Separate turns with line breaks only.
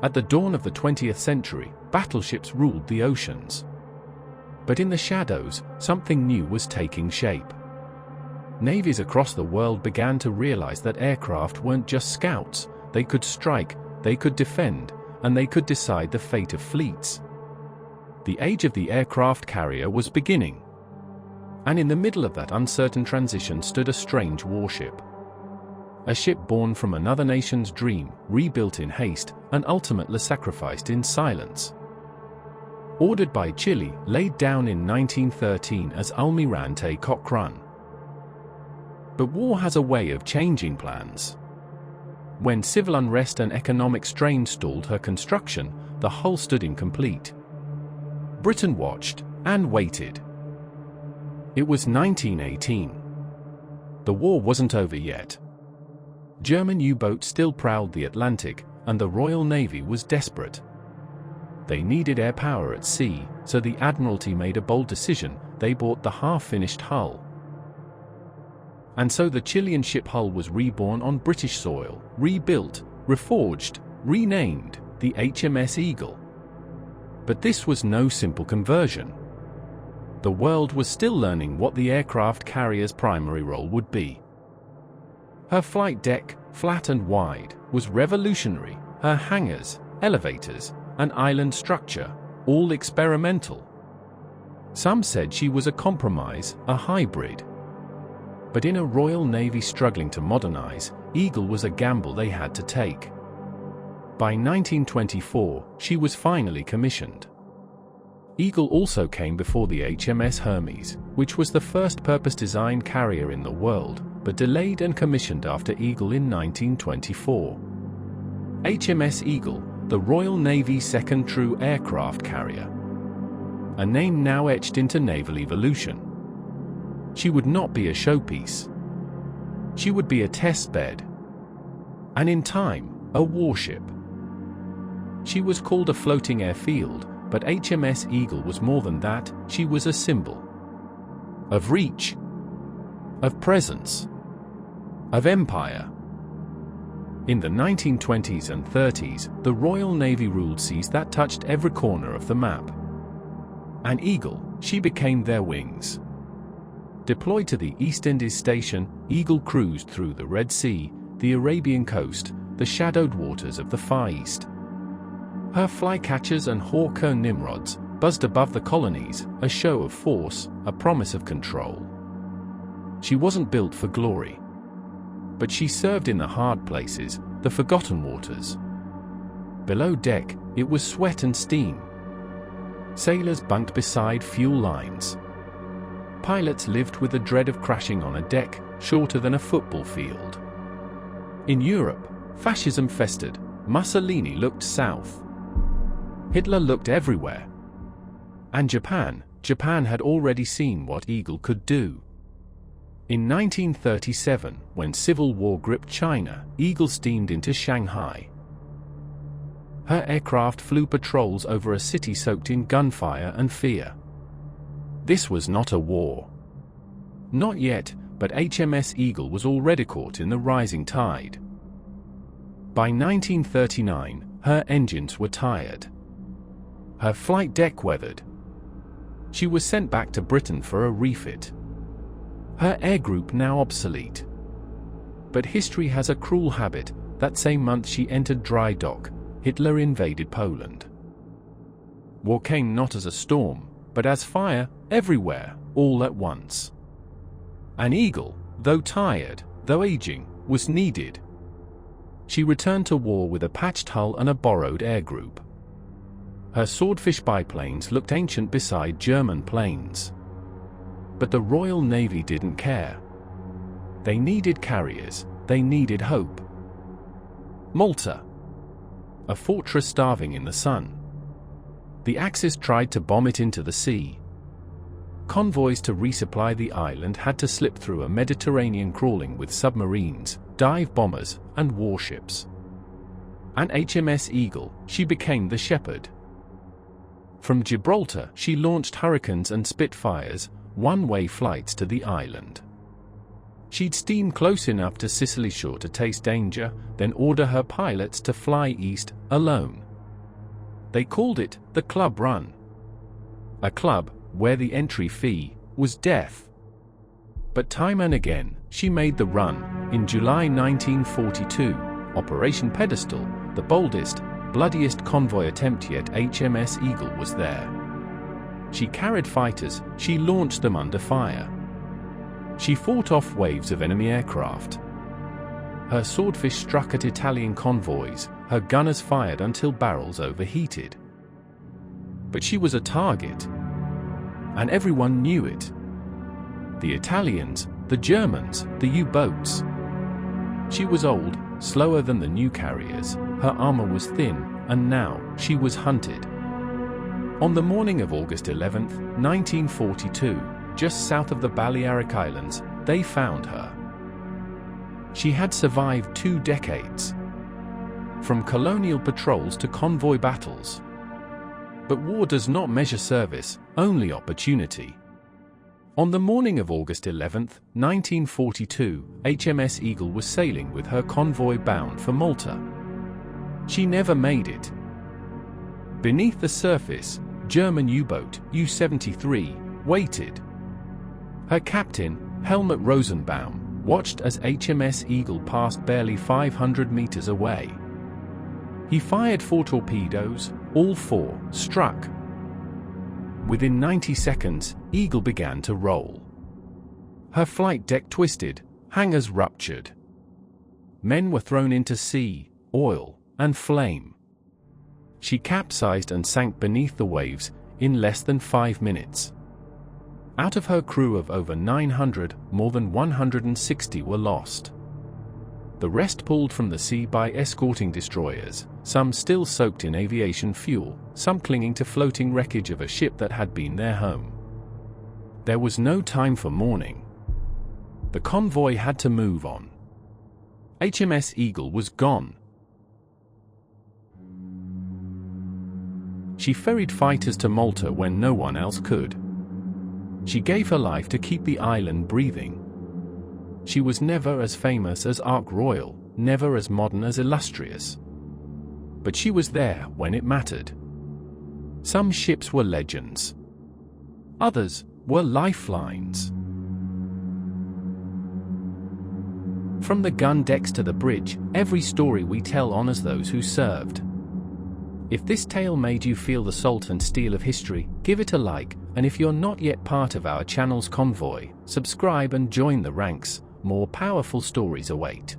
At the dawn of the 20th century, battleships ruled the oceans. But in the shadows, something new was taking shape. Navies across the world began to realize that aircraft weren't just scouts. They could strike, they could defend, and they could decide the fate of fleets. The age of the aircraft carrier was beginning. And in the middle of that uncertain transition stood a strange warship. A ship born from another nation's dream, rebuilt in haste, and ultimately sacrificed in silence. Ordered by Chile, laid down in 1913 as Almirante Cochrane. But war has a way of changing plans. When civil unrest and economic strain stalled her construction, the hull stood incomplete. Britain watched and waited. It was 1918. The war wasn't over yet. German U-boats still prowled the Atlantic, and the Royal Navy was desperate. They needed air power at sea, so the Admiralty made a bold decision. They bought the half-finished hull. And so the Chilean ship hull was reborn on British soil, rebuilt, reforged, renamed, the HMS Eagle. But this was no simple conversion. The world was still learning what the aircraft carrier's primary role would be. Her flight deck, flat and wide, was revolutionary, her hangars, elevators, and island structure, all experimental. Some said she was a compromise, a hybrid. But in a Royal Navy struggling to modernize, Eagle was a gamble they had to take. By 1924, she was finally commissioned. Eagle also came before the HMS Hermes, which was the first purpose-designed carrier in the world, but delayed and commissioned after Eagle in 1924. HMS Eagle, the Royal Navy's second true aircraft carrier. A name now etched into naval evolution. She would not be a showpiece. She would be a test bed. And in time, a warship. She was called a floating airfield, but HMS Eagle was more than that. She was a symbol. Of reach. Of presence. Of empire. In the 1920s and 30s, the Royal Navy ruled seas that touched every corner of the map. And Eagle, she became their wings. Deployed to the East Indies station, Eagle cruised through the Red Sea, the Arabian coast, the shadowed waters of the Far East. Her flycatchers and hawker Nimrods buzzed above the colonies, a show of force, a promise of control. She wasn't built for glory. But she served in the hard places, the forgotten waters. Below deck, it was sweat and steam. Sailors bunked beside fuel lines. Pilots lived with the dread of crashing on a deck shorter than a football field. In Europe, fascism festered. Mussolini looked south. Hitler looked everywhere. And Japan had already seen what Eagle could do. In 1937, when civil war gripped China, Eagle steamed into Shanghai. Her aircraft flew patrols over a city soaked in gunfire and fear. This was not a war. Not yet, but HMS Eagle was already caught in the rising tide. By 1939, her engines were tired. Her flight deck weathered. She was sent back to Britain for a refit. Her air group now obsolete. But history has a cruel habit. That same month she entered dry dock, Hitler invaded Poland. War came not as a storm, but as fire, everywhere, all at once. An Eagle, though tired, though aging, was needed. She returned to war with a patched hull and a borrowed air group. Her swordfish biplanes looked ancient beside German planes. But the Royal Navy didn't care. They needed carriers, they needed hope. Malta. A fortress starving in the sun. The Axis tried to bomb it into the sea. Convoys to resupply the island had to slip through a Mediterranean crawling with submarines, dive bombers, and warships. And HMS Eagle, she became the shepherd. From Gibraltar, she launched Hurricanes and Spitfires, one-way flights to the island. She'd steam close enough to Sicily shore to taste danger, then order her pilots to fly east, alone, They called it the Club Run. A club where the entry fee was death. But time and again, she made the run. In July 1942, Operation Pedestal, the boldest, bloodiest convoy attempt yet, HMS Eagle was there. She carried fighters, she launched them under fire. She fought off waves of enemy aircraft. Her swordfish struck at Italian convoys, her gunners fired until barrels overheated. But she was a target, and everyone knew it. The Italians, the Germans, the U-boats. She was old, slower than the new carriers, her armor was thin, and now she was hunted. On the morning of August 11, 1942, just south of the Balearic Islands, they found her. She had survived 2 decades, from colonial patrols to convoy battles. But war does not measure service, only opportunity. On the morning of August 11, 1942, HMS Eagle was sailing with her convoy bound for Malta. She never made it. Beneath the surface, German U-boat U-73 waited. Her captain, Helmut Rosenbaum, watched as HMS Eagle passed barely 500 meters away. He fired 4 torpedoes, all 4 struck. Within 90 seconds, Eagle began to roll. Her flight deck twisted, hangars ruptured. Men were thrown into sea, oil, and flame. She capsized and sank beneath the waves in less than 5 minutes. Out of her crew of over 900, more than 160 were lost. The rest pulled from the sea by escorting destroyers, some still soaked in aviation fuel, some clinging to floating wreckage of a ship that had been their home. There was no time for mourning. The convoy had to move on. HMS Eagle was gone. She ferried fighters to Malta when no one else could. She gave her life to keep the island breathing. She was never as famous as Ark Royal, never as modern as illustrious. But she was there when it mattered. Some ships were legends. Others were lifelines. From the gun decks to the bridge, every story we tell honors those who served. If this tale made you feel the salt and steel of history, give it a like, and if you're not yet part of our channel's convoy, subscribe and join the ranks. More powerful stories await.